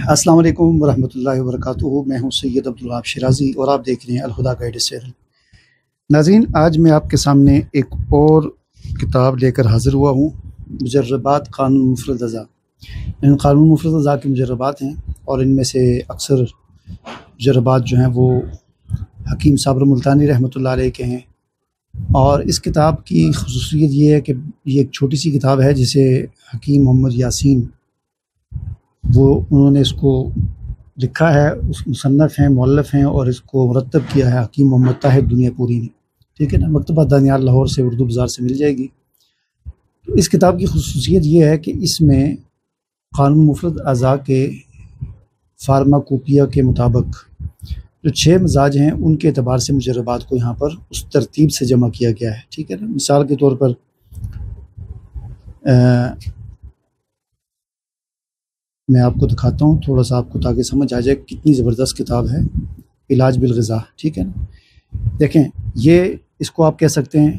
अस्सलाम वालेकुम वरहमतुल्लाहि वबरकातुहू। मैं हूं सैयद अब्दुल वहाब शिराज़ी और आप देख रहे हैं अलहुदा गाइडेड चैनल। नाज़रीन, आज मैं आपके सामने एक और किताब लेकर हाज़िर हुआ हूं, मुजर्रबात क़ानून मुफ़रद अज़ा। इन क़ानून मुफ़रद अज़ा के मुजर्रबात हैं और इनमें से अक्सर मुजर्रबात जो हैं वो हकीम साबर मुल्तानी रहमतुल्लाह अलैह के हैं। और इस किताब की ख़ुसूसियत ये है कि ये एक छोटी सी किताब है जिसे हकीम मोहम्मद यासीन उन्होंने इसको लिखा है, उस मुसन्नफ़ हैं, मुअल्लिफ़ हैं और इसको मुरत्तब किया है हकीम मोहम्मद ताहिर दुनियापुरी ने। ठीक है ना। मकतबा दानियाल लाहौर से उर्दू बाज़ार से मिल जाएगी। तो इस किताब की ख़ुसूसियत ये है कि इसमें क़ानून मुफ़रद अज़ा के फार्माकोपिया के मुताबिक जो 6 मिज़ाज हैं उनके एतबार से मुजर्रबात को यहाँ पर उस तरतीब से जमा किया गया है। ठीक है ना। मिसाल के तौर पर मैं आपको दिखाता हूँ थोड़ा सा, आपको ताकि समझ आ जाए कितनी ज़बरदस्त किताब है इलाज बिल ग़िज़ा। ठीक है ना। देखें, ये इसको आप कह सकते हैं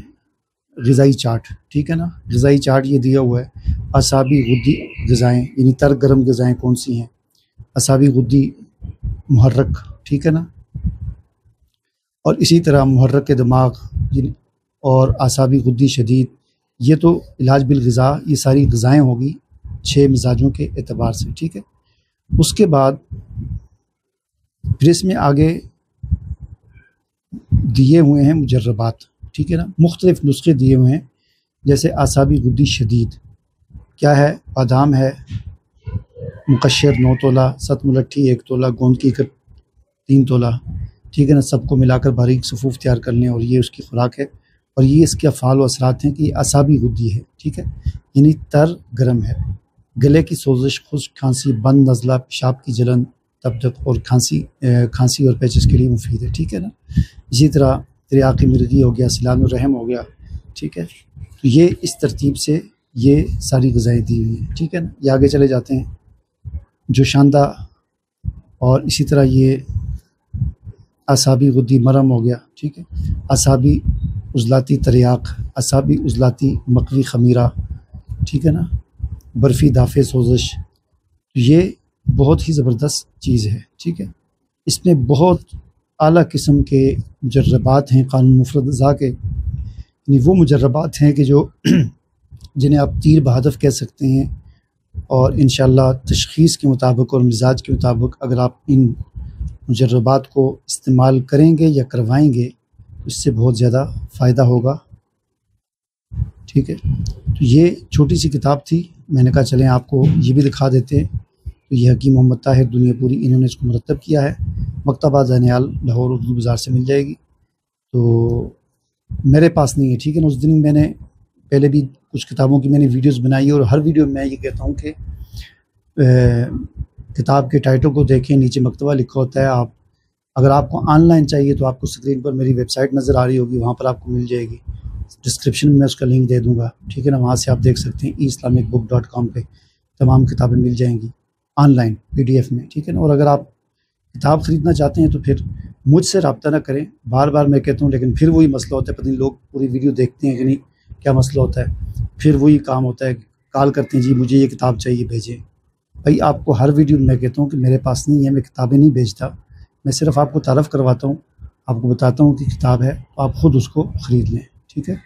ग़िज़ाई चार्ट। ठीक है ना। ग़िज़ाई चार्ट ये दिया हुआ है। असाबी गुद्दी ग़िज़ाएँ यानी तर गर्म ग़िज़ाएँ कौन सी हैं, असाबी गुद्दी मुहर्रक। ठीक है ना। और इसी तरह मुहर्रक दिमाग और असाबी गुद्दी शदीद, ये तो इलाज बिल ग़िज़ा, ये सारी ग़िज़ाएँ होगी 6 मिजाजों के एतबार से। ठीक है। उसके बाद फिर इसमें आगे दिए हुए हैं मुजर्रबात। ठीक है ना। मुख्तलिफ नुस्खे दिए हुए हैं, जैसे आसाबी गुद्दी शदीद क्या है, बादाम है, मुकशर 9 तोला, सत मुलट्ठी 1 तोला, गोंद की 3 तोला। ठीक है ना। सबको मिलाकर बारीक सफ़ूफ तैयार कर लें और ये उसकी खुराक है। और ये इसके अफ़ाल व असरात हैं कि ये असाबी गुद्दी है। ठीक है। यानी तर गर्म है, गले की सोजिश, खुश्क खांसी, बंद नज़ला, पेशाब की जलन, तबदक और खांसी और पेचिश के लिए मुफीद है। ठीक है ना। इसी तरह तिरयाक़ी मिर्गी हो गया, सिलान रहम हो गया। ठीक है। तो ये इस तरतीब से ये सारी ग़िज़ाएँ दी हुई हैं। ठीक है ना। ये आगे चले जाते हैं, जो शानदा और इसी तरह ये असाबी गुद्दी मरम हो गया। ठीक है। असाबी उज़लाती तरियाक़, असाबी उज़लाती मकवी ख़मीरा। ठीक है ना। बर्फ़ी दाफ़े सोजिश, ये बहुत ही ज़बरदस्त चीज़ है। ठीक है। इसमें बहुत आला किस्म के मुजर्रबात हैं क़ानून मुफ़रद अज़ा के, यानी वो मुजर्रबात हैं कि जो जिन्हें आप तीर बहदफ़ कह सकते हैं। और इंशाअल्लाह तशख़ीस के मुताबिक और मिज़ाज के मुताबिक अगर आप इन मुजर्रबात को इस्तेमाल करेंगे या करवाएंगे तो इससे बहुत ज़्यादा फ़ायदा होगा। ठीक है। तो ये छोटी सी किताब थी, मैंने कहा चलें आपको ये भी दिखा देते हैं। तो ये हकीम मोहम्मद ताहिर दुनियापुरी, इन्होंने इसको मुरत्तब किया है। मकतबा दानियाल लाहौर उर्दू बाज़ार से मिल जाएगी। तो मेरे पास नहीं है। ठीक है ना। उस दिन मैंने पहले भी कुछ किताबों की मैंने वीडियोस बनाई है और हर वीडियो में मैं ये कहता हूँ कि किताब के टाइटल को देखें, नीचे मकतबा लिखा होता है। आप अगर आपको ऑनलाइन चाहिए तो आपको स्क्रीन पर मेरी वेबसाइट नज़र आ रही होगी, वहाँ पर आपको मिल जाएगी। डिस्क्रिप्शन में मैं उसका लिंक दे दूँगा। ठीक है ना। वहाँ से आप देख सकते हैं islamicbook.com पे तमाम किताबें मिल जाएंगी ऑनलाइन PDF में। ठीक है ना। और अगर आप किताब ख़रीदना चाहते हैं तो फिर मुझसे रब्ता ना करें। बार बार मैं कहता हूँ, लेकिन फिर वही मसला होता है, पता नहीं लोग पूरी वीडियो देखते हैं कि नहीं, क्या मसला होता है। फिर वही काम होता है, कॉल करते हैं, जी मुझे ये किताब चाहिए, भेजें। भाई आपको हर वीडियो में मैं कहता हूँ कि मेरे पास नहीं है, मैं किताबें नहीं बेचता, मैं सिर्फ़ आपको तारफ़ करवाता हूँ, आपको बताता हूँ कि किताब है तो आप ख़ुद उसको ख़रीद लें। ठीक है।